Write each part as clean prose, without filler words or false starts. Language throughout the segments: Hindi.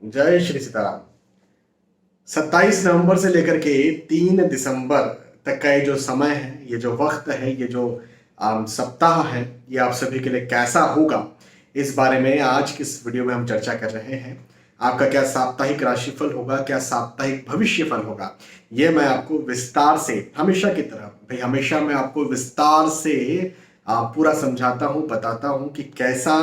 जय श्री सीताराम। 27 नवंबर से लेकर के 3 दिसंबर तक का ये जो समय है, ये जो वक्त है, ये जो सप्ताह है, ये आप सभी के लिए कैसा होगा, इस बारे में आज की इस वीडियो में हम चर्चा कर रहे हैं। आपका क्या साप्ताहिक राशिफल होगा, क्या साप्ताहिक भविष्यफल होगा, ये मैं आपको विस्तार से, हमेशा की तरह भाई, हमेशा मैं आपको विस्तार से पूरा समझाता हूँ, बताता हूँ कि कैसा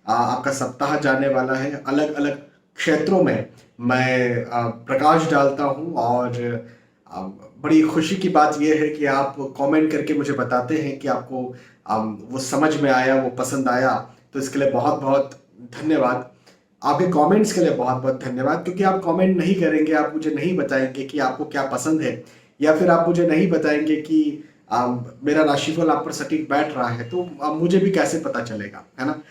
आपका सप्ताह जाने वाला है। अलग अलग क्षेत्रों में मैं प्रकाश डालता हूँ और आ, बड़ी खुशी की बात यह है कि आप कमेंट करके मुझे बताते हैं कि आपको वो समझ में आया, वो पसंद आया। तो इसके लिए बहुत बहुत धन्यवाद। आपके कमेंट्स के लिए बहुत बहुत धन्यवाद, क्योंकि आप कमेंट नहीं करेंगे, आप मुझे नहीं बताएंगे कि आपको क्या पसंद है, या फिर आप मुझे नहीं बताएंगे कि मेरा राशिफल आप पर सटीक बैठ रहा है, तो मुझे भी कैसे पता चलेगा, है ना।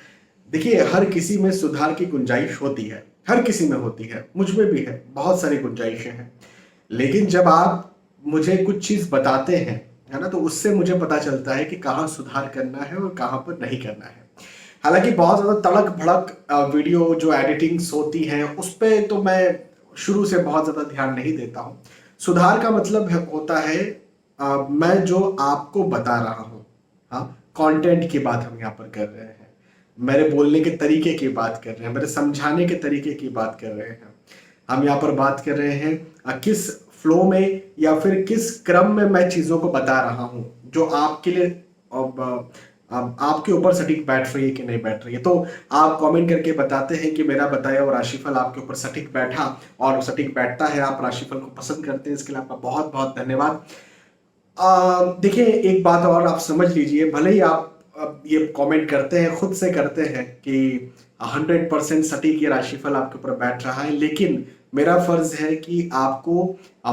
देखिए, हर किसी में सुधार की गुंजाइश होती है, हर किसी में होती है, मुझ में भी है, बहुत सारी गुंजाइशें हैं। लेकिन जब आप मुझे कुछ चीज बताते हैं, है ना, तो उससे मुझे पता चलता है कि कहाँ सुधार करना है और कहाँ पर नहीं करना है। हालांकि बहुत ज्यादा तड़क भड़क वीडियो जो एडिटिंग्स होती हैं, उस पर तो मैं शुरू से बहुत ज्यादा ध्यान नहीं देता हूँ। सुधार का मतलब होता है मैं जो आपको बता रहा हूँ, हाँ, कंटेंट की बात हम यहाँ पर कर रहे हैं, मेरे बोलने के तरीके की बात कर रहे हैं, मेरे समझाने के तरीके की बात कर रहे हैं। हम यहाँ पर बात कर रहे हैं किस फ्लो में या फिर किस क्रम में मैं चीजों को बता रहा हूँ, जो आपके लिए आपके ऊपर सटीक बैठ रही है कि नहीं बैठ रही है। तो आप कमेंट करके बताते हैं कि मेरा बताया हुआ राशिफल आपके ऊपर सटीक बैठा और सटीक बैठता है, आप राशिफल को पसंद करते हैं, इसके लिए आपका बहुत बहुत धन्यवाद। देखिए, एक बात और आप समझ लीजिए, भले ही आप ये कमेंट करते हैं, खुद से करते हैं कि 100% सटीक ये राशिफल आपके ऊपर बैठ रहा है, लेकिन मेरा फर्ज है कि आपको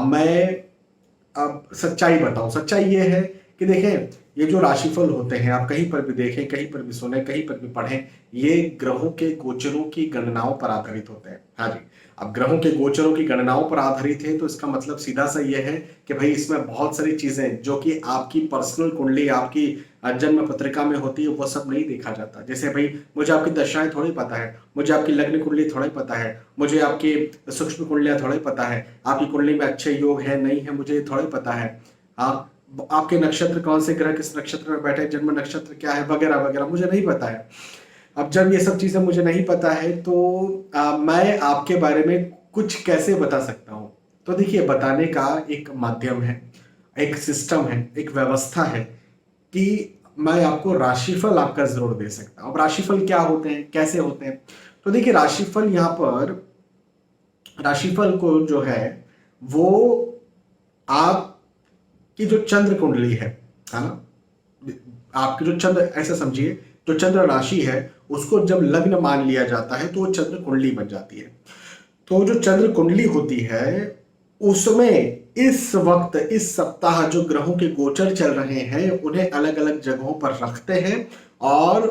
मैं अब सच्चाई बताऊं। सच्चाई ये है कि देखें, ये जो राशिफल होते हैं, आप कहीं पर भी देखें, कहीं पर भी सुने, कहीं पर भी पढ़ें, ये ग्रहों के गोचरों की गणनाओं पर आधारित होते हैं। हाँ जी, अब ग्रहों के गोचरों की गणनाओं पर आधारित है, तो इसका मतलब सीधा सा ये है कि भाई इसमें बहुत सारी चीजें जो कि आपकी पर्सनल कुंडली, आपकी जन्म पत्रिका में होती है, वो सब नहीं देखा जाता। जैसे भाई, मुझे आपकी दशाएं थोड़ी पता है, मुझे आपकी लग्न कुंडली थोड़ी पता है, मुझे आपकी सूक्ष्म कुंडलियां थोड़ी पता है, आपकी कुंडली में अच्छे योग है नहीं है मुझे थोड़ी पता है। हाँ, आपके नक्षत्र कौन से ग्रह किस नक्षत्र में बैठे, जन्म नक्षत्र क्या है, वगैरह वगैरह मुझे नहीं पता है। अब जब ये सब चीजें मुझे नहीं पता है, तो मैं आपके बारे में कुछ कैसे बता सकता हूँ। तो देखिए, बताने का एक माध्यम है, एक सिस्टम है, एक व्यवस्था है कि मैं आपको राशिफल आपका जरूर दे सकता हूँ। अब राशिफल क्या होते हैं, कैसे होते हैं, तो देखिए, राशिफल यहाँ पर, राशिफल को जो है वो आपकी जो चंद्र कुंडली है ना, आपकी जो चंद्र, ऐसा समझिए, जो चंद्र राशि है उसको जब लग्न मान लिया जाता है तो वो चंद्र कुंडली बन जाती है। तो जो चंद्र कुंडली होती है उसमें इस वक्त, इस सप्ताह जो ग्रहों के गोचर चल रहे हैं, उन्हें अलग अलग जगहों पर रखते हैं और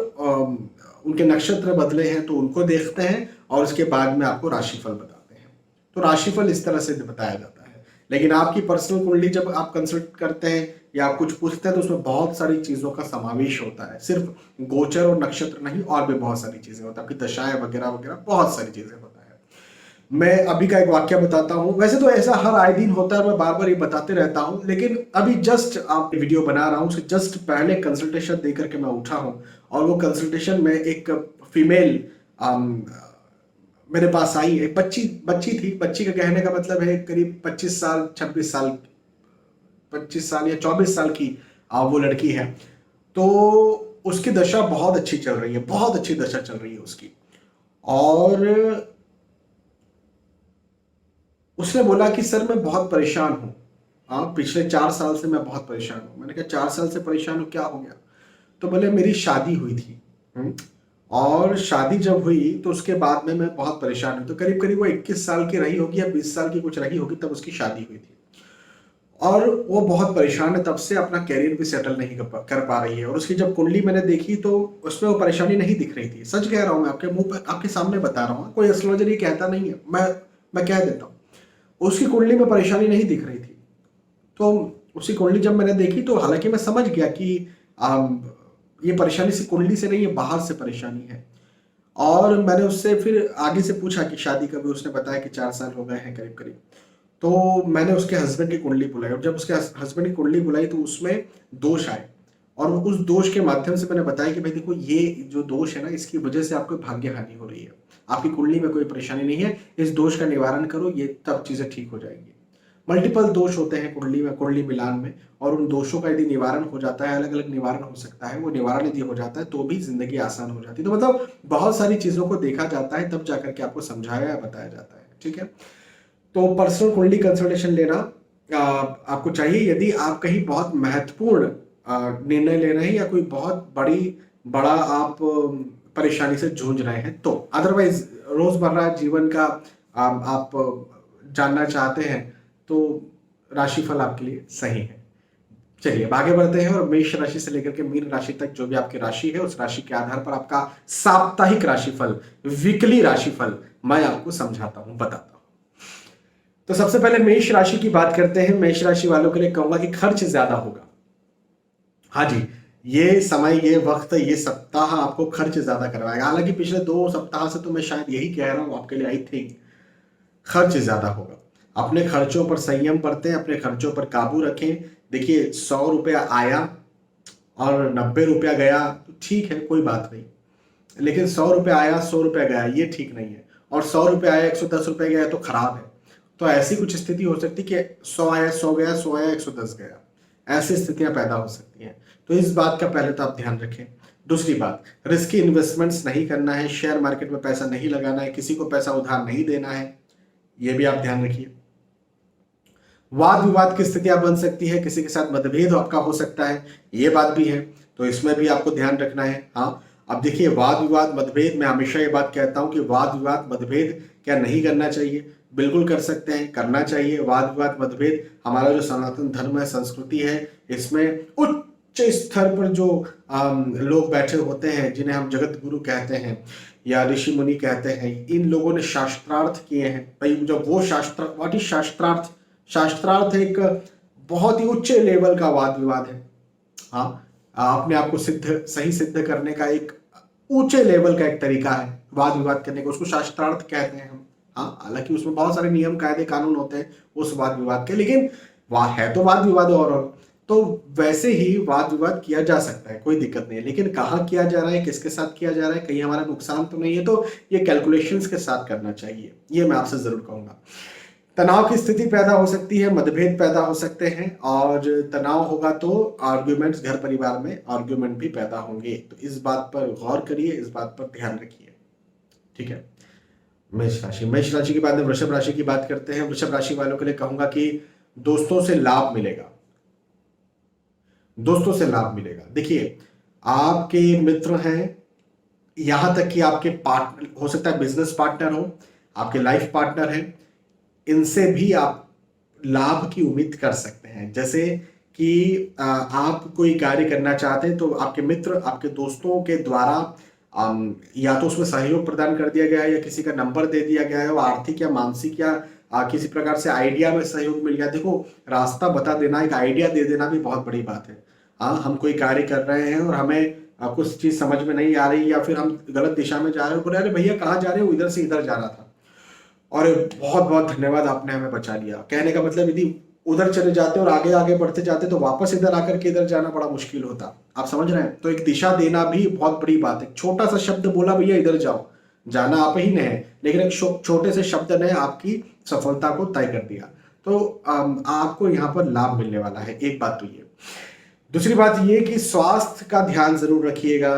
उनके नक्षत्र बदले हैं तो उनको देखते हैं और उसके बाद में आपको राशिफल बताते हैं। तो राशिफल इस तरह से बताया जाता है। लेकिन आपकी पर्सनल कुंडली जब आप कंसल्ट करते हैं या आप कुछ पूछते हैं, तो उसमें बहुत सारी चीजों का समावेश होता है, सिर्फ गोचर और नक्षत्र नहीं, और भी बहुत सारी चीजें होती है, आपकी दशाएं वगैरह वगैरह, बहुत सारी चीजें होता है। मैं अभी का एक वाक्य बताता हूँ। वैसे तो ऐसा हर आए दिन होता है, मैं बार बार ये बताते रहता हूँ, लेकिन अभी जस्ट आप वीडियो बना रहा हूँ, उसके जस्ट पहले कंसल्टेशन दे करके मैं उठा हूँ, और वो कंसल्टेशन में एक फीमेल मेरे पास आई, एक बच्ची बच्ची थी। बच्ची का कहने का मतलब है करीब 25 साल, 26 साल, 25 साल या 24 साल की वो लड़की है। तो उसकी दशा बहुत अच्छी चल रही है, बहुत अच्छी दशा चल रही है उसकी। और उसने बोला कि सर मैं बहुत परेशान हूँ, हाँ, पिछले 4 साल से मैं बहुत परेशान हूँ। मैंने कहा 4 साल से परेशान हूँ, क्या हो गया? तो बोले मेरी शादी हुई थी, और शादी जब हुई तो उसके बाद में मैं बहुत परेशान हूँ। तो करीब करीब वो 21 साल की रही होगी या 20 साल की कुछ रही होगी, तब उसकी शादी हुई थी। और वो बहुत परेशान है, तब से अपना कैरियर भी सेटल नहीं कर पा रही है। और उसकी जब कुंडली मैंने देखी तो उसमें वो परेशानी नहीं दिख रही थी। सच कह रहा हूँ, मैं आपके मुंह पर, आपके सामने बता रहा हूँ, कोई एस्ट्रोलॉजर ये कहता नहीं है, मैं कह देता हूँ, उसकी कुंडली में परेशानी नहीं दिख रही थी। तो उसकी कुंडली जब मैंने देखी, तो हालांकि मैं समझ गया कि ये परेशानी सिर्फ कुंडली से नहीं है, बाहर से परेशानी है। और मैंने उससे फिर आगे से पूछा कि शादी कब, उसने बताया कि 4 साल हो गए हैं करीब करीब। तो मैंने उसके हस्बैंड की कुंडली बुलाई, और जब उसके हस्बैंड की कुंडली बुलाई तो उसमें दोष आए, और उस दोष के माध्यम से मैंने बताया कि भाई देखो, ये जो दोष है ना, इसकी वजह से आपको भाग्य हानि हो रही है, आपकी कुंडली में कोई परेशानी नहीं है, इस दोष का निवारण करो, ये तब चीजें ठीक हो जाएंगी। मल्टीपल दोष होते हैं कुंडली में, कुंडली मिलान में, और उन दोषों का यदि निवारण हो जाता है, अलग अलग निवारण हो सकता है, वो निवारण यदि हो जाता है तो भी जिंदगी आसान हो जाती है। तो मतलब बहुत सारी चीजों को देखा जाता है, तब जाकर के आपको समझाया या बताया जाता है। ठीक है, तो पर्सनल कुंडली कंसल्टेशन लेना आपको चाहिए यदि आप कहीं बहुत महत्वपूर्ण निर्णय ले रहे हैं, या कोई बहुत बड़ा आप परेशानी से जूझ रहे हैं तो। अदरवाइज रोजमर्रा जीवन का आप जानना चाहते हैं तो राशिफल आपके लिए सही है। चलिए अब आगे बढ़ते हैं, और मेष राशि से लेकर के मीन राशि तक जो भी आपकी राशि है, उस राशि के आधार पर आपका साप्ताहिक राशिफल, वीकली राशिफल मैं आपको समझाता हूं, बताता हूं। तो सबसे पहले मेष राशि की बात करते हैं। मेष राशि वालों के लिए कहूंगा कि खर्च ज्यादा होगा। हाँ जी, ये समय, ये वक्त, ये सप्ताह आपको खर्च ज्यादा करवाएगा। हालांकि पिछले 2 सप्ताह से तो मैं शायद यही कह रहा हूं आपके लिए, आई थिंक खर्च ज्यादा होगा। अपने खर्चों पर संयम बरतें, अपने खर्चों पर काबू रखें। देखिए, 100 रुपया आया और 90 रुपया गया तो ठीक है, कोई बात नहीं, लेकिन 100 रुपया आया 100 रुपया गया ये ठीक नहीं है, और 100 रुपया आया 110 रुपया गया तो खराब है। तो ऐसी कुछ स्थिति हो सकती है कि 100 आया 100 गया, 100 आया 110 गया, ऐसी स्थितियां पैदा हो सकती हैं। तो इस बात का पहले तो आप ध्यान रखें। दूसरी बात, रिस्की इन्वेस्टमेंट्स नहीं करना है, शेयर मार्केट में पैसा नहीं लगाना है, किसी को पैसा उधार नहीं देना है, ये भी आप ध्यान रखिए। वाद विवाद की स्थितियां बन सकती है, किसी के साथ मतभेद आपका हो सकता है, ये बात भी है, तो इसमें भी आपको ध्यान रखना है। हाँ, अब देखिए, वाद विवाद मतभेद, मैं हमेशा ये बात कहता हूं कि वाद विवाद मतभेद क्या नहीं करना चाहिए? बिल्कुल कर सकते हैं, करना चाहिए। वाद विवाद मतभेद हमारा जो सनातन धर्म है, संस्कृति है, इसमें उच्च स्तर पर जो लोग बैठे होते हैं, जिन्हें हम जगत गुरु कहते हैं या ऋषि मुनि कहते हैं, इन लोगों ने शास्त्रार्थ किए हैं। भाई जब वो शास्त्र, व्हाट इज शास्त्रार्थ? शास्त्रार्थ एक बहुत ही उच्च लेवल का वाद विवाद है। हाँ, अपने आप को सही सिद्ध करने का एक ऊंचे लेवल का एक तरीका है वाद विवाद करने का, उसको शास्त्रार्थ कहते हैं हम। हाँ, हालांकि उसमें बहुत सारे नियम कायदे कानून होते हैं उस वाद विवाद के, लेकिन है तो वाद विवाद, और तो वैसे ही वाद विवाद किया जा सकता है, कोई दिक्कत नहीं है, लेकिन कहाँ किया जा रहा है, किसके साथ किया जा रहा है, कहीं हमारा नुकसान तो नहीं है, तो ये कैलकुलेशंस के साथ करना चाहिए, ये मैं आपसे जरूर कहूंगा। तनाव की स्थिति पैदा हो सकती है, मतभेद पैदा हो सकते हैं, और तनाव होगा तो आर्ग्यूमेंट्स, घर परिवार में आर्ग्यूमेंट भी पैदा होंगे, तो इस बात पर गौर करिए, इस बात पर ध्यान रखिए। ठीक है, मेष राशि के बाद में वृषभ राशि की बात करते हैं। वृषभ राशि वालों के लिए कहूंगा कि दोस्तों से लाभ मिलेगा, दोस्तों से लाभ मिलेगा। देखिए, आपके मित्र हैं, यहां तक कि आपके पार्टनर, हो सकता है बिजनेस पार्टनर हो, आपके लाइफ पार्टनर हैं, इनसे भी आप लाभ की उम्मीद कर सकते हैं। जैसे कि आप कोई कार्य करना चाहते हैं तो आपके मित्र, आपके दोस्तों के द्वारा या तो उसमें सहयोग प्रदान कर दिया गया है, या किसी का नंबर दे दिया गया है, वो आर्थिक या मानसिक या किसी प्रकार से आइडिया में सहयोग मिल गया। देखो, रास्ता बता देना, एक आइडिया दे देना भी बहुत बड़ी बात है। हाँ, हम कोई कार्य कर रहे हैं और हमें कुछ चीज समझ में नहीं आ रही, या फिर हम गलत दिशा में जा रहे हो, बोले अरे भैया कहाँ जा रहे हो, इधर से इधर जा रहा था, और बहुत बहुत धन्यवाद, आपने हमें बचा लिया। कहने का मतलब, यदि उधर चले जाते और आगे आगे बढ़ते जाते तो वापस इधर आकर के इधर जाना बड़ा मुश्किल होता। आप समझ रहे हैं? तो एक दिशा देना भी बहुत बड़ी बात है। छोटा सा शब्द बोला, भैया इधर जाओ, जाना आप ही ने है, लेकिन एक छोटे से शब्द ने आपकी सफलता को तय कर दिया। तो आपको यहाँ पर लाभ मिलने वाला है, एक बात तो ये। दूसरी बात ये कि स्वास्थ्य का ध्यान जरूर रखिएगा।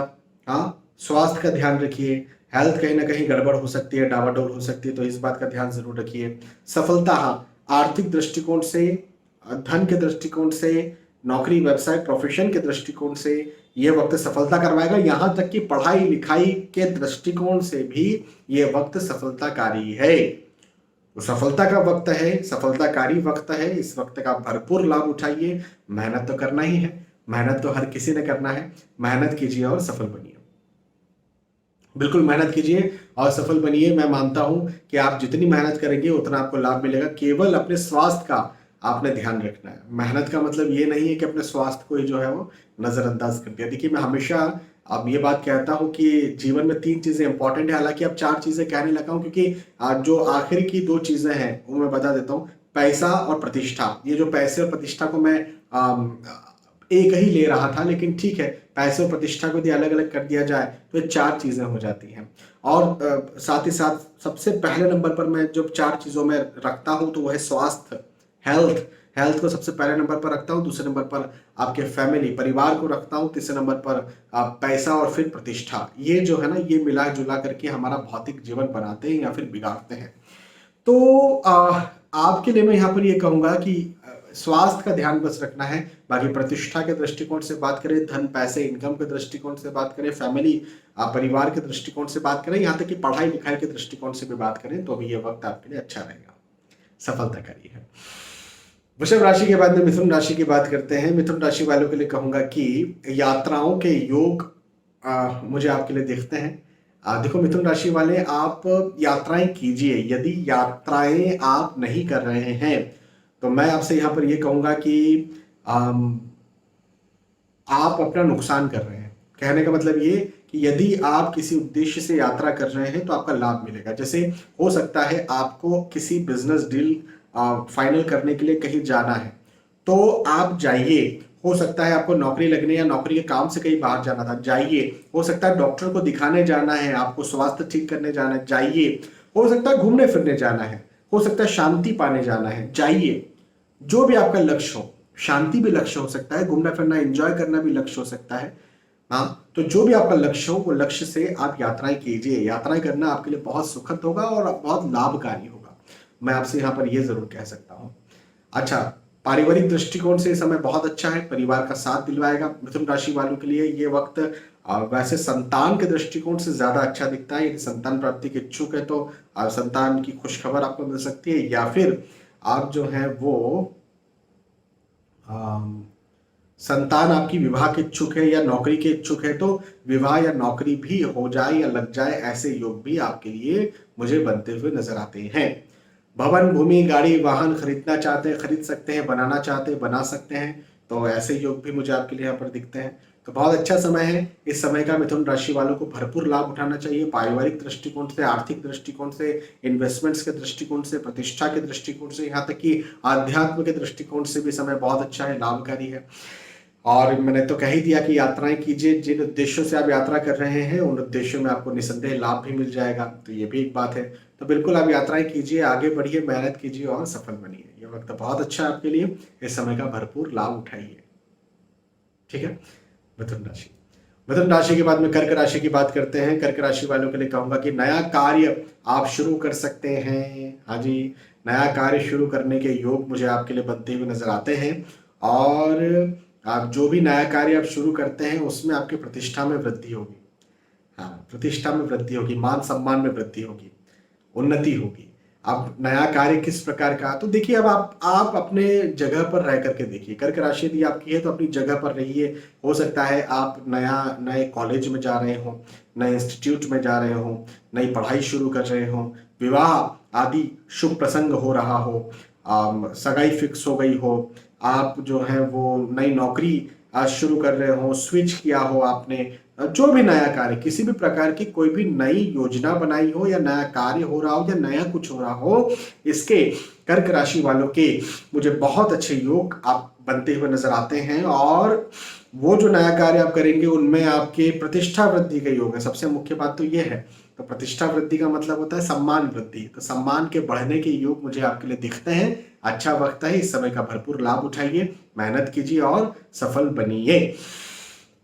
हाँ, स्वास्थ्य का ध्यान रखिए, हेल्थ कहीं ना कहीं गड़बड़ हो सकती है, डावाडोल हो सकती है, तो इस बात का ध्यान जरूर रखिए। सफलता, हाँ, आर्थिक दृष्टिकोण से, धन के दृष्टिकोण से, नौकरी व्यवसाय प्रोफेशन के दृष्टिकोण से ये वक्त सफलता करवाएगा। यहां तक कि पढ़ाई लिखाई के दृष्टिकोण से भी ये वक्त सफलताकारी है। तो सफलता का वक्त है, सफलताकारी वक्त है, इस वक्त का भरपूर लाभ उठाइए। मेहनत तो करना ही है, मेहनत तो हर किसी ने करना है। मेहनत कीजिए और सफल बनिए, बिल्कुल मेहनत कीजिए और सफल बनिए। मैं मानता हूं कि आप जितनी मेहनत करेंगे उतना आपको लाभ मिलेगा। केवल अपने स्वास्थ्य का आपने ध्यान रखना है। मेहनत का मतलब ये नहीं है कि अपने स्वास्थ्य को ही जो है वो नज़रअंदाज कर दिया। देखिए, मैं हमेशा अब ये बात कहता हूँ कि जीवन में 3 चीज़ें इंपॉर्टेंट है, हालाँकि अब 4 चीज़ें कहने लगा हूँ क्योंकि जो आखिर की 2 चीज़ें हैं वो मैं बता देता हूँ, पैसा और प्रतिष्ठा। ये जो पैसे और प्रतिष्ठा को मैं एक ही ले रहा था, लेकिन ठीक है, पैसे और प्रतिष्ठा को यदि अलग-अलग कर दिया जाए तो ये 4 चीज़ें हो जाती हैं। और साथ ही साथ सबसे पहले नंबर पर मैं जो 4 चीज़ों में रखता हूँ तो वो है स्वास्थ्य, हेल्थ। हेल्थ को सबसे पहले नंबर पर रखता हूँ, दूसरे नंबर पर आपके फैमिली, परिवार को रखता हूँ, तीसरे नंबर पर पैसा और फिर प्रतिष्ठा। ये जो है ना, ये मिला-जुला करके हमारा भौतिक जीवन बनाते हैं या फिर बिगाड़ते हैं। तो आपके लिए मैं यहाँ पर ये कहूँगा कि स्वास्थ्य का ध्यान बस रखना है। बाकी प्रतिष्ठा के दृष्टिकोण से बात करें, धन, पैसे, इनकम के दृष्टिकोण से बात करें, फैमिली, परिवार के दृष्टिकोण से बात करें, यहाँ तक कि पढ़ाई-लिखाई के दृष्टिकोण से भी बात करें, तो भी ये वक्त आपके लिए अच्छा रहेगा। सफलता का लिए है। वृषभ राशि के बाद में मिथुन राशि की बात करते हैं। मिथुन राशि वालों के लिए कहूँगा कि यात्राओं के योग मुझे आपके लिए दिखते हैं। देखो मिथुन राशि वाले, आप यात्राएं कीजिए। यदि यात्राएं आप नहीं कर रहे हैं तो मैं आपसे यहाँ पर ये कहूँगा कि आप अपना नुकसान कर रहे हैं। कहने का मतलब ये कि यदि आप किसी उद्देश्य से यात्रा कर रहे हैं तो आपका लाभ मिलेगा। जैसे हो सकता है आपको किसी बिजनेस डील फाइनल करने के लिए कहीं जाना है, तो आप जाइए। हो सकता है आपको नौकरी लगने या नौकरी के काम से कहीं बाहर जाना था, जाइए। हो सकता है डॉक्टर को दिखाने जाना है, आपको स्वास्थ्य ठीक करने जाना है, जाइए। हो सकता है घूमने फिरने जाना है, हो सकता है शांति पाने जाना है, जाइए। जो भी आपका लक्ष्य हो, शांति भी लक्ष्य हो सकता है, घूमना फिरना एंजॉय करना भी लक्ष्य हो सकता है। हाँ, तो जो भी आपका लक्ष्य हो वो लक्ष्य से आप यात्राएं कीजिए। यात्राएं करना आपके लिए बहुत सुखद होगा और बहुत लाभकारी होगा। मैं आपसे यहाँ पर ये जरूर कह सकता हूँ। अच्छा, पारिवारिक दृष्टिकोण से समय बहुत अच्छा है, परिवार का साथ दिलवाएगा। मिथुन राशि वालों के लिए ये वक्त वैसे संतान के दृष्टिकोण से ज्यादा अच्छा दिखता है। यदि संतान प्राप्ति के इच्छुक है तो संतान की खुशखबर आपको मिल सकती है, या फिर आप जो है वो संतान आपकी विवाह के इच्छुक है या नौकरी के इच्छुक है तो विवाह या नौकरी भी हो जाए या लग जाए, ऐसे योग भी आपके लिए मुझे बनते हुए नजर आते हैं। भवन, भूमि, गाड़ी, वाहन खरीदना चाहते हैं, खरीद सकते हैं, बनाना चाहते हैं, बना सकते हैं, तो ऐसे योग भी मुझे आपके लिए यहाँ पर दिखते हैं। तो बहुत अच्छा समय है। इस समय का मिथुन राशि वालों को भरपूर लाभ उठाना चाहिए। पारिवारिक दृष्टिकोण से, आर्थिक दृष्टिकोण से, इन्वेस्टमेंट्स के दृष्टिकोण से, प्रतिष्ठा के दृष्टिकोण से, यहाँ तक कि आध्यात्म के दृष्टिकोण से भी समय बहुत अच्छा है, लाभकारी है। और मैंने तो कह ही दिया कि यात्राएं कीजिए। जिन उद्देश्यों से आप यात्रा कर रहे हैं उन उद्देश्यों में आपको निसंदेह लाभ भी मिल जाएगा, तो ये भी एक बात है। तो बिल्कुल आप यात्राएं कीजिए, आगे बढ़िए, मेहनत कीजिए और सफल बनिए। ये वक्त बहुत अच्छा है आपके लिए, इस समय का भरपूर लाभ उठाइए। ठीक है। मिथुन राशि, मिथुन राशि के बाद में कर्क राशि की बात करते हैं। कर्क राशि वालों के लिए कहूंगा कि नया कार्य आप शुरू कर सकते हैं। हाँ जी, नया कार्य शुरू करने के योग मुझे आपके लिए बनते हुए नजर आते हैं। और आप जो भी नया कार्य आप शुरू करते हैं उसमें आपकी प्रतिष्ठा में वृद्धि होगी। हाँ, प्रतिष्ठा में वृद्धि होगी, मान सम्मान में वृद्धि होगी, उन्नति होगी। अब नया कार्य किस प्रकार का, तो देखिए, अब आप अपने जगह पर रह करके देखिए। कर्क राशि यदि आपकी है तो अपनी जगह पर रहिए। हो सकता है आप नए कॉलेज में जा रहे हो, नए इंस्टीट्यूट में जा रहे हो, नई पढ़ाई शुरू कर रहे हो, विवाह आदि शुभ प्रसंग हो रहा हो, सगाई फिक्स हो गई हो, आप जो है वो नई नौकरी आज शुरू कर रहे हो, स्विच किया हो आपने, जो भी नया कार्य, किसी भी प्रकार की कोई भी नई योजना बनाई हो या नया कार्य हो रहा हो या नया कुछ हो रहा हो, इसके कर्क राशि वालों के मुझे बहुत अच्छे योग आप बनते हुए नजर आते हैं। और वो जो नया कार्य आप करेंगे उनमें आपके प्रतिष्ठा वृद्धि का योग है। सबसे मुख्य बात तो ये है। तो प्रतिष्ठा वृद्धि का मतलब होता है सम्मान वृद्धि, तो सम्मान के बढ़ने के योग मुझे आपके लिए दिखते हैं। अच्छा वक्त है, इस समय का भरपूर लाभ उठाइए, मेहनत कीजिए और सफल बनिए।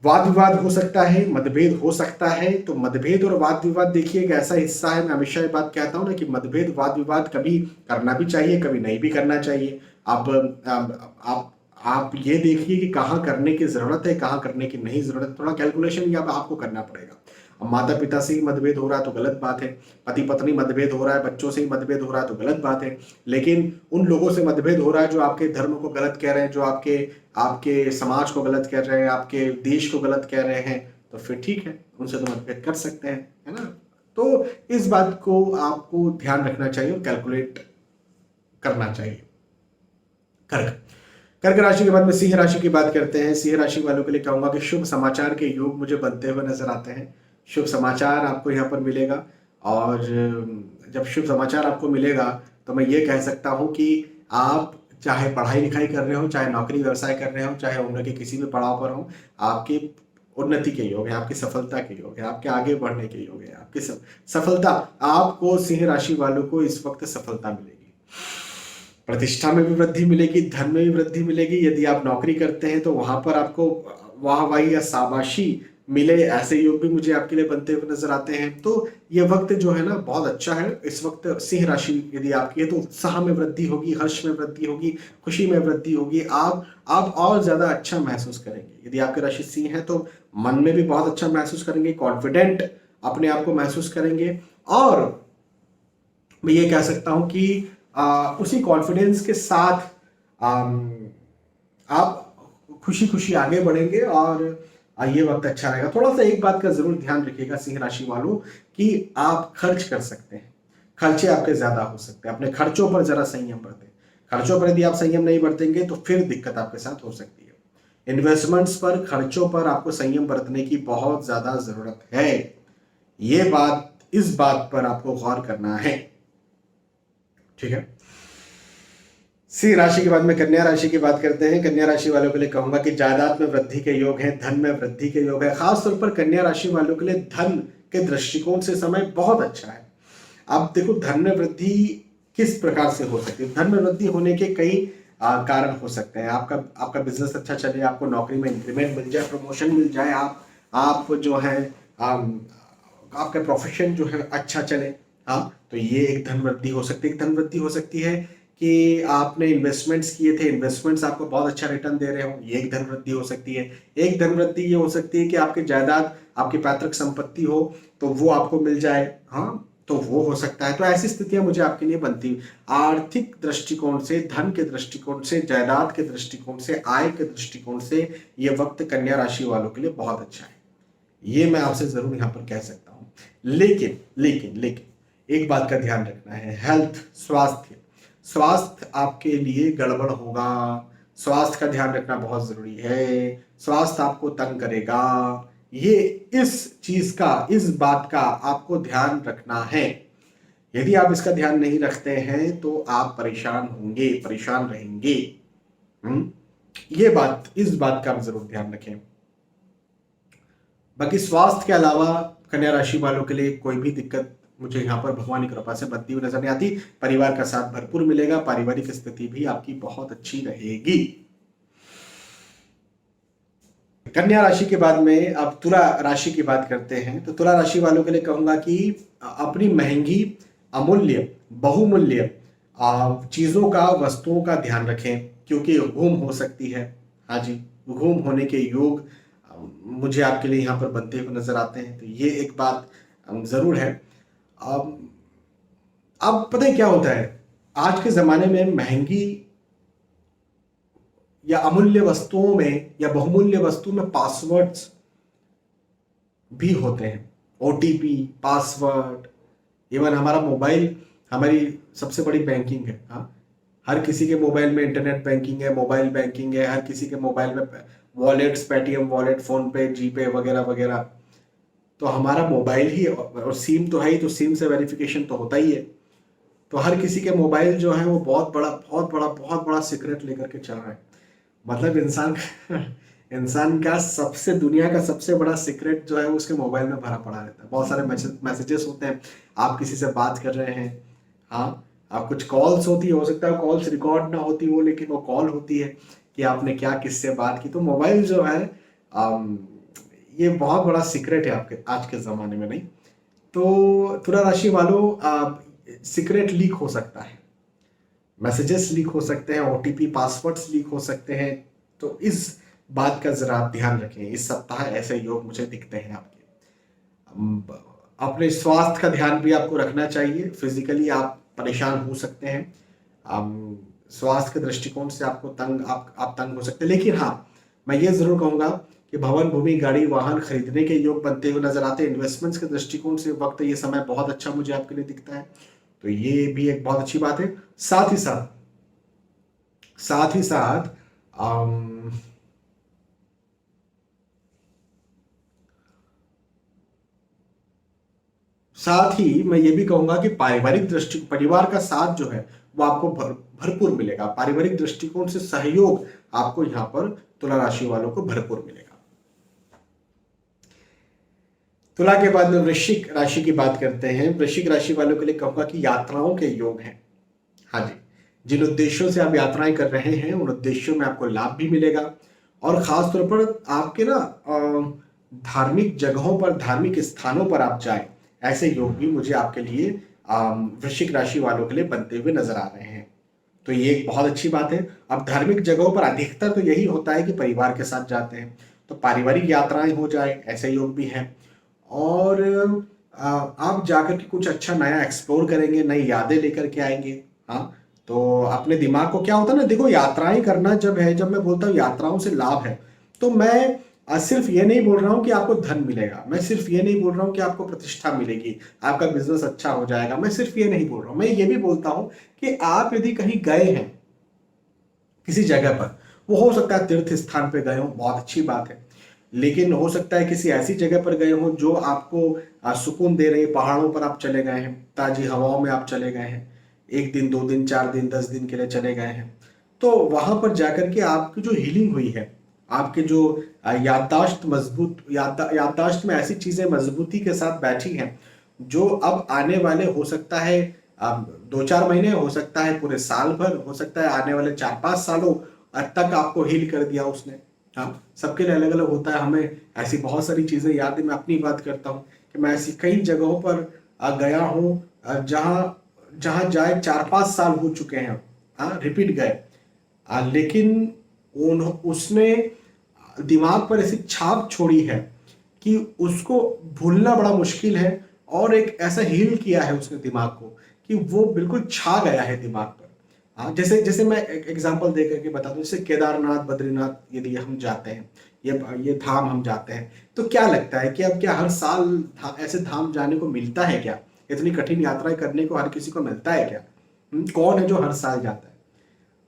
वाद विवाद हो सकता है, मतभेद हो सकता है, तो मतभेद और वाद विवाद देखिए एक ऐसा हिस्सा है, मैं हमेशा ये बात कहता हूं ना कि मतभेद वाद विवाद कभी करना भी चाहिए, कभी नहीं भी करना चाहिए। आप ये देखिए कि कहाँ करने की जरूरत है, कहाँ करने की नहीं जरूरत, थोड़ा कैलकुलेशन या आपको करना पड़ेगा। अब माता पिता से ही मतभेद हो रहा है तो गलत बात है, पति पत्नी मतभेद हो रहा है, बच्चों से ही मतभेद हो रहा है तो गलत बात है। लेकिन उन लोगों से मतभेद हो रहा है जो आपके धर्म को गलत कह रहे हैं, जो आपके आपके समाज को गलत कह रहे हैं, आपके देश को गलत कह रहे हैं, तो फिर ठीक है, उनसे तो मतभेद कर सकते हैं, है ना। तो इस बात को आपको ध्यान रखना चाहिए और कैलकुलेट करना चाहिए। कर्क कर्क राशि के बाद में सिंह राशि की बात करते हैं। सिंह राशि वालों के लिए कहूंगा कि शुभ समाचार के योग मुझे बनते हुए नजर आते हैं। शुभ समाचार आपको यहाँ पर मिलेगा, और जब शुभ समाचार आपको मिलेगा तो मैं ये कह सकता हूँ कि आप चाहे पढ़ाई लिखाई कर रहे हो, चाहे नौकरी व्यवसाय कर रहे हो, चाहे उम्र के किसी भी पड़ाव पर हो, आपकी उन्नति के योग है, आपकी सफलता के योग है, आपके आगे बढ़ने के योग है, आपकी सफलता, आपको सिंह राशि वालों को इस वक्त सफलता मिलेगी। प्रतिष्ठा में भी वृद्धि मिलेगी, धन में भी वृद्धि मिलेगी। यदि आप नौकरी करते हैं तो वहां पर आपको वाहवाही या शाबाशी मिले, ऐसे योग भी मुझे आपके लिए बनते हुए नजर आते हैं। तो ये वक्त जो है ना बहुत अच्छा है। इस वक्त सिंह राशि यदि आपकी है तो उत्साह में वृद्धि होगी, हर्ष में वृद्धि होगी, खुशी में वृद्धि होगी। आप और ज्यादा अच्छा महसूस करेंगे। यदि आपकी राशि सिंह है तो मन में भी बहुत अच्छा महसूस करेंगे, कॉन्फिडेंट अपने आप को महसूस करेंगे, और मैं ये कह सकता हूं कि उसी कॉन्फिडेंस के साथ आप खुशी खुशी आगे बढ़ेंगे और ये वक्त अच्छा रहेगा। थोड़ा सा एक बात का जरूर ध्यान रखिएगा सिंह राशि वालों कि आप खर्च कर सकते हैं, खर्चे आपके ज्यादा हो सकते हैं। अपने खर्चों पर जरा संयम बरतें। खर्चों पर यदि आप संयम नहीं बरतेंगे तो फिर दिक्कत आपके साथ हो सकती है। इन्वेस्टमेंट्स पर, खर्चों पर आपको संयम बरतने की बहुत ज्यादा जरूरत है। इस बात पर आपको गौर करना है, ठीक है। सिंह राशि के बाद में कन्या राशि की बात करते हैं। कन्या राशि वालों के लिए कहूंगा कि जायदाद में वृद्धि के योग है, धन में वृद्धि के योग है। खासतौर पर कन्या राशि वालों के लिए धन के दृष्टिकोण से समय बहुत अच्छा है। अब देखो धन में वृद्धि किस प्रकार से हो सकती है। धन में वृद्धि होने के कई कारण हो सकते हैं। आपका बिजनेस अच्छा चले, आपको नौकरी में इंक्रीमेंट मिल जाए, प्रमोशन मिल जाए, आप जो है आपका प्रोफेशन जो है अच्छा चले, हाँ, तो ये एक धन वृद्धि हो सकती है। एक धन वृद्धि हो सकती है कि आपने इन्वेस्टमेंट्स किए थे, इन्वेस्टमेंट्स आपको बहुत अच्छा रिटर्न दे रहे हो, ये एक धन वृद्धि हो सकती है। एक धन वृद्धि ये हो सकती है कि आपकी जायदाद, आपकी पैतृक संपत्ति हो तो वो आपको मिल जाए, हाँ, तो वो हो सकता है। तो ऐसी स्थितियां मुझे आपके लिए बनती। आर्थिक दृष्टिकोण से, धन के दृष्टिकोण से, जायदाद के दृष्टिकोण से, आय के दृष्टिकोण से ये वक्त कन्या राशि वालों के लिए बहुत अच्छा है। ये मैं आपसे जरूर यहाँ पर कह सकता हूँ। लेकिन लेकिन लेकिन एक बात का ध्यान रखना है, हेल्थ, स्वास्थ्य आपके लिए गड़बड़ होगा। स्वास्थ्य का ध्यान रखना बहुत जरूरी है। स्वास्थ्य आपको तंग करेगा। ये इस बात का आपको ध्यान रखना है। यदि आप इसका ध्यान नहीं रखते हैं तो आप परेशान होंगे, परेशान रहेंगे। इस बात का आप जरूर ध्यान रखें। बाकी स्वास्थ्य के अलावा कन्या राशि वालों के लिए कोई भी दिक्कत मुझे यहाँ पर भगवान की कृपा से बनती हुई नजर नहीं आती। परिवार का साथ भरपूर मिलेगा, पारिवारिक स्थिति भी आपकी बहुत अच्छी रहेगी। कन्या राशि के बाद में अब तुला राशि की बात करते हैं। तो तुला राशि वालों के लिए कहूंगा कि अपनी महंगी, अमूल्य, बहुमूल्य चीजों का, वस्तुओं का ध्यान रखें, क्योंकि गुम हो सकती है। हाँ जी, गुम होने के योग मुझे आपके लिए यहाँ पर बनते हुए नजर आते हैं। तो ये एक बात जरूर है। अब पता है क्या होता है, आज के जमाने में महंगी या अमूल्य वस्तुओं में या बहुमूल्य वस्तुओं में पासवर्ड्स भी होते हैं। ओटीपी, पासवर्ड, इवन हमारा मोबाइल हमारी सबसे बड़ी बैंकिंग है। हाँ, हर किसी के मोबाइल में इंटरनेट बैंकिंग है, मोबाइल बैंकिंग है, हर किसी के मोबाइल में वॉलेट्स, पेटीएम वॉलेट, फोन पे, जीपे वगैरह वगैरह। तो हमारा मोबाइल ही, और सिम तो है ही, तो सिम से वेरिफिकेशन तो होता ही है। तो हर किसी के मोबाइल जो है वो बहुत बड़ा सीक्रेट लेकर के चल रहा है। मतलब इंसान का दुनिया का सबसे बड़ा सीक्रेट जो है वो उसके मोबाइल में भरा पड़ा रहता है। बहुत सारे मैसेजेस होते हैं, आप किसी से बात कर रहे हैं, हाँ, आप कुछ कॉल्स होती है, हो सकता है कॉल्स रिकॉर्ड ना होती हो, लेकिन वो कॉल होती है कि आपने क्या किससे बात की। तो मोबाइल जो है ये बहुत बड़ा सीक्रेट है आपके आज के ज़माने में, नहीं? तो तुला राशि वालों, सीक्रेट लीक हो सकता है, मैसेजेस लीक हो सकते हैं, ओटीपी, पासवर्ड्स लीक हो सकते हैं। तो इस बात का जरा आप ध्यान रखें। इस सप्ताह ऐसे योग मुझे दिखते हैं आपके। अपने स्वास्थ्य का ध्यान भी आपको रखना चाहिए। फिजिकली आप परेशान हो सकते हैं, स्वास्थ्य के दृष्टिकोण से आपको आप तंग हो सकते हैं। लेकिन हाँ, मैं ये जरूर कहूंगा कि भवन, भूमि, गाड़ी, वाहन खरीदने के योग बनते हुए नजर आते हैं। इन्वेस्टमेंट्स के दृष्टिकोण से वक्त, ये समय बहुत अच्छा मुझे आपके लिए दिखता है। तो ये भी एक बहुत अच्छी बात है। साथ ही साथ साथ ही साथ अम, साथ ही मैं ये भी कहूंगा कि पारिवारिक दृष्टि परिवार का साथ जो है वो आपको भरपूर मिलेगा। पारिवारिक दृष्टिकोण से सहयोग आपको यहाँ पर तुला राशि वालों को भरपूर मिलेगा। तुला के बाद में वृश्चिक राशि की बात करते हैं। वृश्चिक राशि वालों के लिए कहूंगा कि यात्राओं के योग हैं। हाँ जी, जिन उद्देश्यों से आप यात्राएं कर रहे हैं उन उद्देश्यों में आपको लाभ भी मिलेगा। और खास तौर पर आपके ना धार्मिक जगहों पर, धार्मिक स्थानों पर आप जाएं, ऐसे योग भी मुझे आपके लिए वृश्चिक राशि वालों के लिए बनते हुए नजर आ रहे हैं। तो ये एक बहुत अच्छी बात है। अब धार्मिक जगहों पर अधिकतर तो यही होता है कि परिवार के साथ जाते हैं, तो पारिवारिक यात्राएं हो जाए, ऐसे योग भी हैं। और आप जाकर के कुछ अच्छा नया एक्सप्लोर करेंगे, नई यादें लेकर के आएंगे। हाँ, तो अपने दिमाग को क्या होता है ना, देखो यात्राएं करना जब है, जब मैं बोलता हूँ यात्राओं से लाभ है, तो मैं सिर्फ ये नहीं बोल रहा हूँ कि आपको धन मिलेगा, मैं सिर्फ ये नहीं बोल रहा हूँ कि आपको प्रतिष्ठा मिलेगी, आपका बिजनेस अच्छा हो जाएगा, मैं सिर्फ ये नहीं बोल रहा हूँ। मैं ये भी बोलता हूँ कि आप यदि कहीं गए हैं किसी जगह पर, वो हो सकता है तीर्थ स्थान पे गए हो, बहुत अच्छी बात है, लेकिन हो सकता है किसी ऐसी जगह पर गए हो जो आपको सुकून दे रही है। पहाड़ों पर आप चले गए हैं, ताजी हवाओं में आप चले गए हैं, एक दिन, 2 दिन, 4 दिन, 10 दिन के लिए चले गए हैं, तो वहां पर जाकर के आपकी जो हीलिंग हुई है, आपके जो याददाश्त मजबूत, याददाश्त में ऐसी चीजें मजबूती के साथ बैठी हैं जो अब आने वाले, हो सकता है 2-4 महीने, हो सकता है पूरे साल भर, हो सकता है आने वाले 4-5 सालों तक आपको हील कर दिया उसने। हाँ, सबके लिए अलग अलग होता है। हमें ऐसी बहुत सारी चीजें याद है। मैं अपनी बात करता हूँ कि मैं ऐसी कई जगहों पर गया हूँ जहाँ जहाँ जाए 4-5 साल हो चुके हैं, हाँ, रिपीट गए, लेकिन उसने दिमाग पर ऐसी छाप छोड़ी है कि उसको भूलना बड़ा मुश्किल है। और एक ऐसा हील किया है उसने दिमाग को कि वो बिल्कुल छा गया है दिमाग पर। हाँ, जैसे जैसे मैं एक एग्जांपल दे करके बता दूं, जैसे केदारनाथ, बद्रीनाथ यदि हम जाते हैं, ये धाम हम जाते हैं, तो क्या लगता है कि अब क्या हर साल ऐसे धाम जाने को मिलता है क्या? इतनी कठिन यात्राएं करने को हर किसी को मिलता है क्या? कौन है जो हर साल जाता है?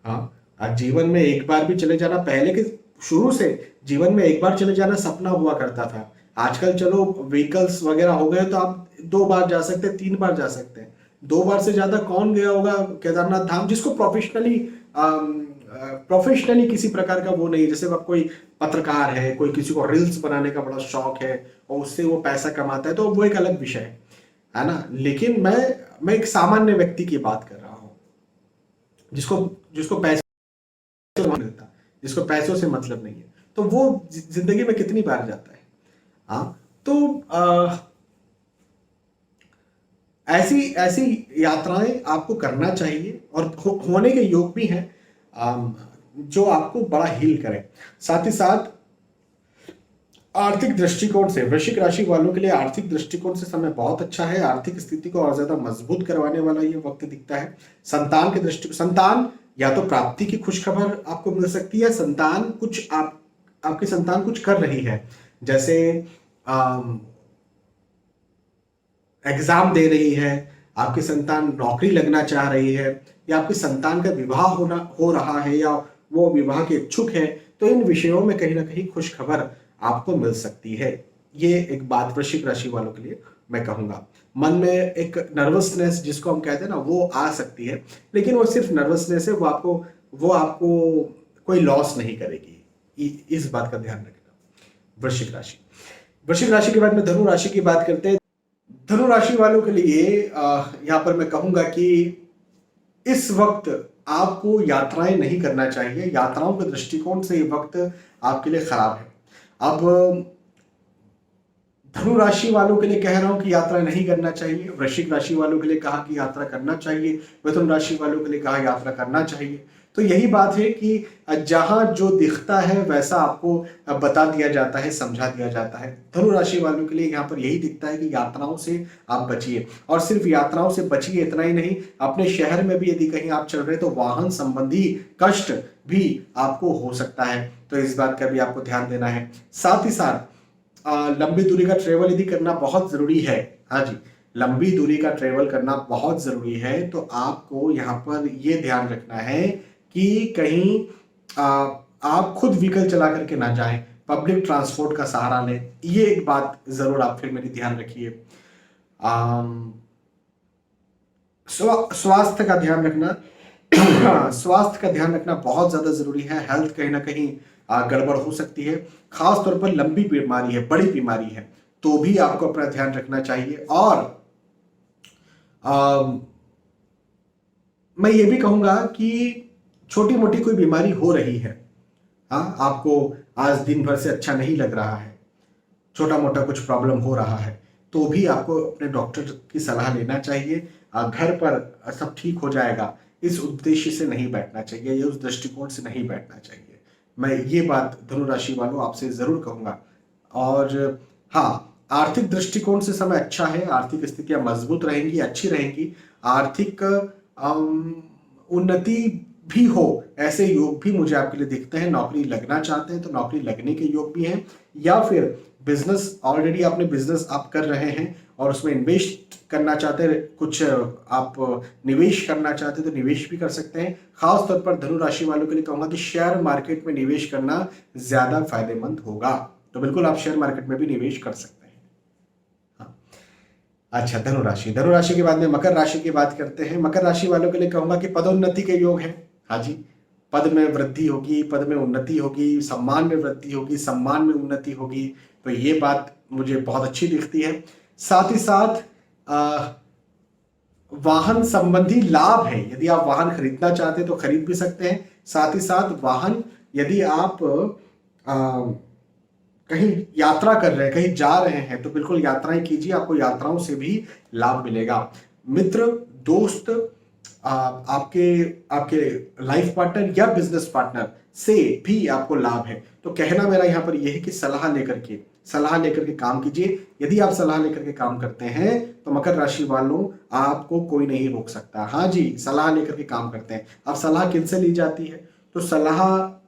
हाँ, आज जीवन में एक बार भी चले जाना, पहले के शुरू से जीवन में एक बार चले जाना सपना हुआ करता था। आजकल चलो व्हीकल्स वगैरह हो गए तो आप 2 बार जा सकते हैं, 3 बार जा सकते हैं। 2 बार से ज्यादा कौन गया होगा केदारनाथ धाम, जिसको प्रोफेशनली किसी प्रकार का वो नहीं, जैसे अब कोई पत्रकार है, कोई किसी को रील्स बनाने का बड़ा शौक है और उससे वो पैसा कमाता है, तो वो एक अलग विषय है ना। लेकिन मैं एक सामान्य व्यक्ति की बात कर रहा हूँ, जिसको जिसको पैसे मिलता, जिसको पैसों से मतलब नहीं है, तो वो जिंदगी में कितनी बार जाता है? हाँ, तो ऐसी ऐसी यात्राएं आपको करना चाहिए और होने के योग भी हैं, जो आपको बड़ा हील करें। साथ ही साथ आर्थिक दृष्टिकोण से वृश्चिक राशि वालों के लिए आर्थिक दृष्टिकोण से समय बहुत अच्छा है। आर्थिक स्थिति को और ज्यादा मजबूत करवाने वाला ये वक्त दिखता है। संतान के संतान या तो प्राप्ति की खुशखबर आपको मिल सकती है, संतान कुछ आपकी संतान कुछ कर रही है, जैसे एग्जाम दे रही है, आपकी संतान नौकरी लगना चाह रही है, या आपकी संतान का विवाह हो रहा है, या वो विवाह के इच्छुक है, तो इन विषयों में कहीं ना कहीं खुश खबर आपको मिल सकती है। ये एक बात वृश्चिक राशि वालों के लिए मैं कहूंगा। मन में एक नर्वसनेस जिसको हम कहते हैं ना, वो आ सकती है, लेकिन वो सिर्फ नर्वसनेस है, वो आपको कोई लॉस नहीं करेगी। इस बात का ध्यान रखना। वृश्चिक राशि के बाद में धनु राशि की बात करते हैं। धनु राशि वालों के लिए यहाँ पर मैं कहूंगा कि इस वक्त आपको यात्राएं नहीं करना चाहिए। यात्राओं के दृष्टिकोण से ये वक्त आपके लिए खराब है। अब धनु राशि वालों के लिए कह रहा हूं कि यात्रा नहीं करना चाहिए, वृश्चिक राशि वालों के लिए कहा कि यात्रा करना चाहिए, मिथुन राशि वालों के लिए कहा यात्रा करना चाहिए। तो यही बात है कि जहां जो दिखता है वैसा आपको बता दिया जाता है, समझा दिया जाता है। धनु राशि वालों के लिए यहाँ पर यही दिखता है कि यात्राओं से आप बचिए, और सिर्फ यात्राओं से बचिए इतना ही नहीं, अपने शहर में भी यदि कहीं आप चल रहे तो वाहन संबंधी कष्ट भी आपको हो सकता है, तो इस बात का भी आपको ध्यान देना है। साथ ही साथ लंबी दूरी का ट्रेवल यदि करना बहुत जरूरी है, हाँ जी, लंबी दूरी का ट्रेवल करना बहुत जरूरी है, तो आपको यहाँ पर ये ध्यान रखना है कि कहीं आप खुद व्हीकल चला करके ना जाएं, पब्लिक ट्रांसपोर्ट का सहारा लें। ये एक बात जरूर आप फिर मेरी ध्यान रखिए। स्वास्थ्य का ध्यान रखना स्वास्थ्य का ध्यान रखना बहुत ज्यादा जरूरी है। हेल्थ कहीं ना कहीं गड़बड़ हो सकती है, खास तौर पर लंबी बीमारी है, बड़ी बीमारी है, तो भी आपको अपना ध्यान रखना चाहिए। और मैं ये भी कहूंगा कि छोटी मोटी कोई बीमारी हो रही है, हाँ, आपको आज दिन भर से अच्छा नहीं लग रहा है, छोटा मोटा कुछ प्रॉब्लम हो रहा है, तो भी आपको अपने डॉक्टर की सलाह लेना चाहिए। घर पर सब ठीक हो जाएगा, इस उद्देश्य से नहीं बैठना चाहिए, या उस दृष्टिकोण से नहीं बैठना चाहिए। मैं ये बात धनु राशि वालों आपसे जरूर कहूंगा। और हाँ, आर्थिक दृष्टिकोण से समय अच्छा है, आर्थिक स्थितियां मजबूत रहेंगी, अच्छी रहेंगी। आर्थिक उन्नति भी हो, ऐसे योग भी मुझे आपके लिए दिखते हैं। नौकरी लगना चाहते हैं तो नौकरी लगने के योग भी हैं, या फिर बिजनेस, ऑलरेडी आपने बिजनेस आप कर रहे हैं और उसमें इन्वेस्ट करना चाहते हैं, कुछ आप निवेश करना चाहते हैं तो निवेश भी कर सकते हैं। खास तौर पर धनु राशि वालों के लिए कहूंगा कि शेयर मार्केट में निवेश करना ज्यादा फायदेमंद होगा, तो बिल्कुल आप शेयर मार्केट में भी निवेश कर सकते हैं। हाँ। अच्छा, धनु राशि के बाद में मकर राशि की बात करते हैं। मकर राशि वालों के लिए कहूंगा कि पदोन्नति के योग है। हाँ जी, पद में वृद्धि होगी, पद में उन्नति होगी, सम्मान में वृद्धि होगी, सम्मान में उन्नति होगी, तो ये बात मुझे बहुत अच्छी दिखती है। साथ ही साथ वाहन संबंधी लाभ है, यदि आप वाहन खरीदना चाहते हैं तो खरीद भी सकते हैं। साथ ही साथ वाहन, यदि आप कहीं यात्रा कर रहे हैं, कहीं जा रहे हैं, तो बिल्कुल यात्राएं कीजिए, आपको यात्राओं से भी लाभ मिलेगा। मित्र, दोस्त, आपके आपके लाइफ पार्टनर या बिजनेस पार्टनर से भी आपको लाभ है। तो कहना मेरा यहाँ पर यह है कि सलाह लेकर के काम कीजिए। यदि आप सलाह लेकर के काम करते हैं तो मकर राशि वालों, आपको कोई नहीं रोक सकता। हाँ जी, सलाह लेकर के काम करते हैं। अब सलाह किनसे ली जाती है? तो सलाह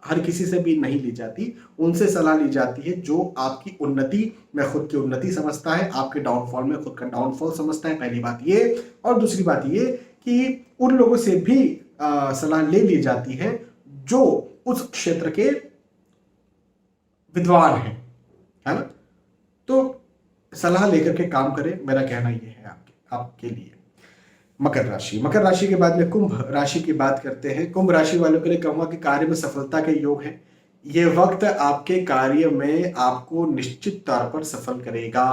हर किसी से भी नहीं ली जाती, उनसे सलाह ली जाती है जो आपकी उन्नति में खुद की उन्नति समझता है, आपके डाउनफॉल में खुद का डाउनफॉल समझता है, पहली बात ये। और दूसरी बात ये कि उन लोगों से भी सलाह ले ली जाती है जो उस क्षेत्र के विद्वान हैं, है ना। तो सलाह लेकर के काम करें, मेरा कहना यह है आपके लिए। मकर राशि के बाद में कुंभ राशि की बात करते हैं। कुंभ राशि वालों के लिए कहूंगा कि कार्य में सफलता के योग है। ये वक्त आपके कार्य में आपको निश्चित तौर पर सफल करेगा।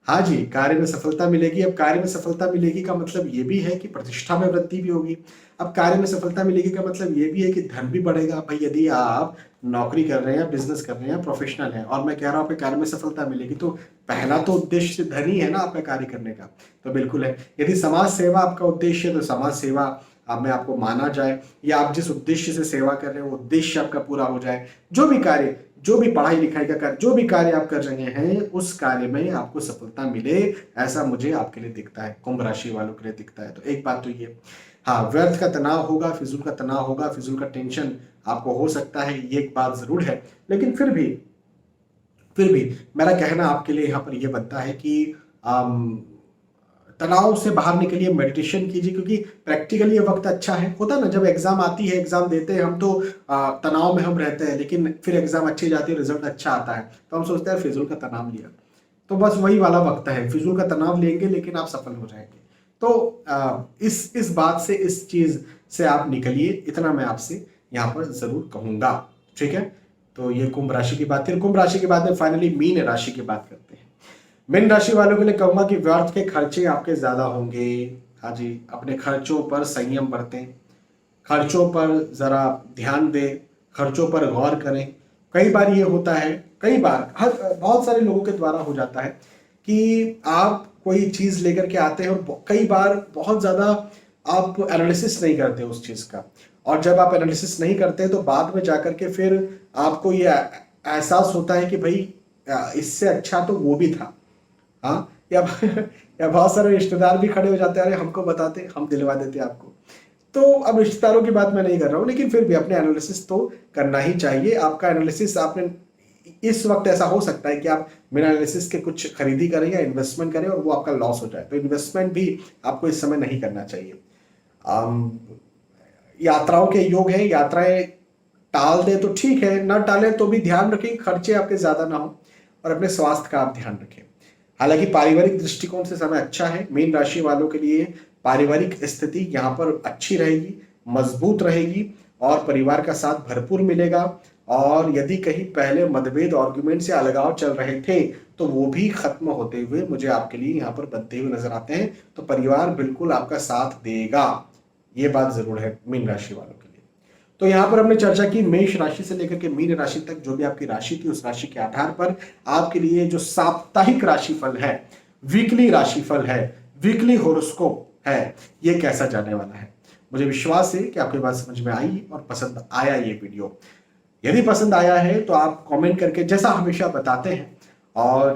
हाँ जी, कार्य में सफलता मिलेगी। अब कार्य में सफलता मिलेगी का मतलब ये भी है कि प्रतिष्ठा में वृद्धि भी होगी। अब कार्य में सफलता मिलेगी का मतलब ये भी है कि धन भी बढ़ेगा। भाई, यदि आप नौकरी कर रहे हैं, बिजनेस कर रहे हैं, प्रोफेशनल हैं, और मैं कह रहा हूँ आपके कार्य में सफलता मिलेगी, तो पहला तो उद्देश्य धन ही है ना आपका कार्य करने का, तो बिल्कुल है। यदि समाज सेवा आपका उद्देश्य है तो समाज सेवा में आपको माना जाए, या आप जिस उद्देश्य से सेवा कर रहे हैं वो उद्देश्य आपका पूरा हो जाए। जो भी कार्य, जो भी पढ़ाई लिखाई का कार्य, जो भी कार्य आप कर रहे हैं, उस कार्य में आपको सफलता मिले, ऐसा मुझे आपके लिए दिखता है, कुंभ राशि वालों के लिए दिखता है। तो एक बात तो ये, हाँ, व्यर्थ का तनाव होगा, फिजूल का तनाव होगा, फिजूल का टेंशन आपको हो सकता है, ये एक बात जरूर है। लेकिन फिर भी मेरा कहना आपके लिए यहाँ पर यह बनता है कि तनाव से बाहर निकलिए, मेडिटेशन कीजिए, क्योंकि प्रैक्टिकली ये वक्त अच्छा है। होता है ना, जब एग्जाम आती है, एग्जाम देते हैं हम, तो तनाव में हम रहते हैं, लेकिन फिर एग्जाम अच्छी जाती है, रिजल्ट अच्छा आता है, तो हम सोचते हैं फिजूल का तनाव लिया। तो बस वही वाला वक्त है, फिजूल का तनाव लेंगे लेकिन आप सफल हो जाएंगे। तो इस बात से, इस चीज से आप निकलिए, इतना मैं आपसे यहाँ पर जरूर कहूंगा। ठीक है, तो ये कुंभ राशि की बात थी। कुंभ राशि के बाद में फाइनली मीन राशि की बात करते हैं। मीन राशि वालों के लिए कहूंगा कि व्यर्थ के खर्चे आपके ज्यादा होंगे। हाँ जी, अपने खर्चों पर संयम बरतें, खर्चों पर जरा ध्यान दें, खर्चों पर गौर करें। कई बार ये होता है, कई बार बहुत सारे लोगों के द्वारा हो जाता है कि आप कोई चीज लेकर के आते हैं और कई बार बहुत ज्यादा आप एनालिसिस नहीं करते उस चीज का, और जब आप एनालिसिस नहीं करते तो बाद में जाकर के फिर आपको ये एहसास होता है कि भाई इससे अच्छा तो वो भी था। हाँ, या या बहुत सारे रिश्तेदार भी खड़े हो जाते हैं, अरे हमको बताते, हम दिलवा देते आपको। तो अब रिश्तेदारों की बात मैं नहीं कर रहा हूँ, लेकिन फिर भी अपने एनालिसिस तो करना ही चाहिए। आपका एनालिसिस, आपने इस वक्त ऐसा हो सकता है कि आप बिना एनालिसिस के कुछ खरीदी करें या इन्वेस्टमेंट करें और वो आपका लॉस हो जाए, तो इन्वेस्टमेंट भी आपको इस समय नहीं करना चाहिए। यात्राओं के योग है, यात्राएं टाल दे तो ठीक है, ना टालें तो भी ध्यान रखें खर्चे आपके ज्यादा ना हो, और अपने स्वास्थ्य का आप ध्यान रखें। हालांकि पारिवारिक दृष्टिकोण से समय अच्छा है। मीन राशि वालों के लिए पारिवारिक स्थिति यहाँ पर अच्छी रहेगी, मजबूत रहेगी, और परिवार का साथ भरपूर मिलेगा। और यदि कहीं पहले मतभेद, आर्गुमेंट से अलगाव चल रहे थे तो वो भी खत्म होते हुए मुझे आपके लिए यहाँ पर बनते हुए नजर आते हैं। तो परिवार बिल्कुल आपका साथ देगा, ये बात जरूर है मीन राशि वालों के लिए। तो यहाँ पर हमने चर्चा की मेष राशि से लेकर के मीन राशि तक, जो भी आपकी राशि थी उस राशि के आधार पर आपके लिए जो साप्ताहिक राशिफल है, वीकली राशिफल है, वीकली होरोस्कोप है, ये कैसा जाने वाला है। मुझे विश्वास है कि आपके बात समझ में आई और पसंद आया ये वीडियो। यदि पसंद आया है तो आप कमेंट करके, जैसा हमेशा बताते हैं, और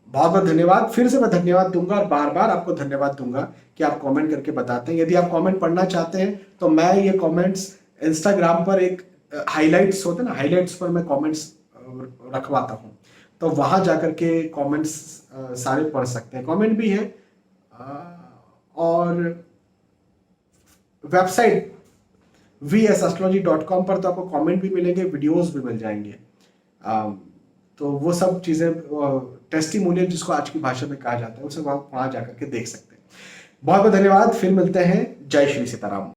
बहुत बहुत धन्यवाद। फिर से मैं धन्यवाद दूंगा और बार बार आपको धन्यवाद दूंगा कि आप कमेंट करके बताते हैं। यदि आप कमेंट पढ़ना चाहते हैं तो मैं ये कमेंट्स इंस्टाग्राम पर एक हाइलाइट्स होते हैं ना, हाइलाइट्स पर मैं कमेंट्स रखवाता हूँ, तो वहां जाकर के कमेंट्स सारे पढ़ सकते हैं। कमेंट भी है, और वेबसाइट vsastrology.com पर तो आपको कमेंट भी मिलेंगे, वीडियोस भी मिल जाएंगे। तो वो सब चीज़ें, टेस्टिमोनियल जिसको आज की भाषा में कहा जाता है, उसे आप वहाँ जाकर के देख सकते हैं। बहुत बहुत धन्यवाद, फिर मिलते हैं। जय श्री सीताराम।